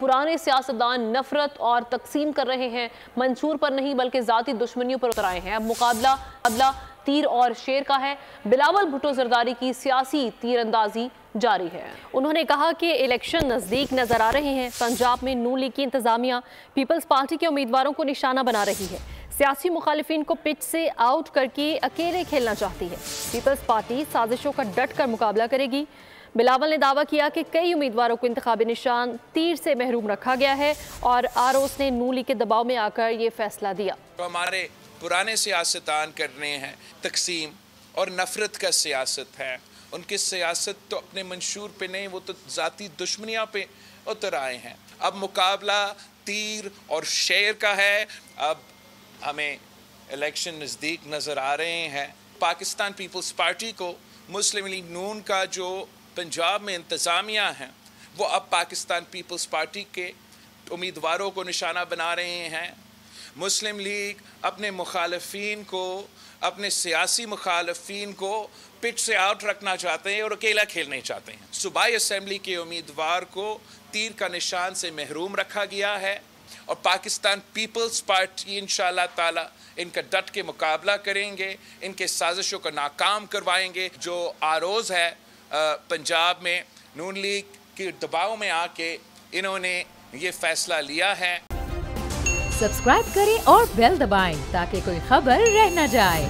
पुराने सियासतदान नफरत और तकसीम कर रहे हैं, मंशूर पर नहीं बल्कि ज़ाती दुश्मनियों पर उतर आए हैं। अब मुकाबला तीर और शेर का है। बिलावल भुट्टो जरदारी की सियासी तीरंदाजी जारी है। उन्होंने कहा कि इलेक्शन नज़दीक नजर आ रहे हैं। पंजाब में नून लीग की इंतजामिया पीपल्स पार्टी के उम्मीदवारों को निशाना बना रही है। सियासी मुखालिफिन को पिच से आउट करके अकेले खेलना चाहती है। पीपल्स पार्टी साजिशों का डट कर मुकाबला करेगी। बिलावल ने दावा किया कि कई उम्मीदवारों को इंतखाबी निशान तीर से महरूम रखा गया है और आरोस ने नून लीग के दबाव में आकर ये फैसला दिया। तो हमारे पुराने सियासतदान कर रहे हैं तकसीम और नफरत का सियासत है। उनकी सियासत तो अपने मंशूर पे नहीं, वो तो ज़ाती दुश्मनियाँ पे उतर आए हैं। अब मुकाबला तीर और शेर का है। अब हमें इलेक्शन नज़दीक नज़र आ रहे हैं। पाकिस्तान पीपल्स पार्टी को मुस्लिम लीग नून का जो पंजाब में इंतज़ामिया है, वो अब पाकिस्तान पीपल्स पार्टी के उम्मीदवारों को निशाना बना रहे हैं। मुस्लिम लीग अपने मुखालफीन को, अपने सियासी मुखालफीन को पिच से आउट रखना चाहते हैं और अकेला खेलना चाहते हैं। सूबाई असम्बली के उम्मीदवार को तीर का निशान से महरूम रखा गया है और पाकिस्तान पीपल्स पार्टी इंशाअल्लाह ताला इनका डट के मुकाबला करेंगे, इनके साजिशों को नाकाम करवाएंगे। जो आरोज़ है पंजाब में नून लीग के दबाव में आके इन्होंने ये फैसला लिया है। सब्सक्राइब करें और बेल दबाएं ताकि कोई खबर रह न जाए।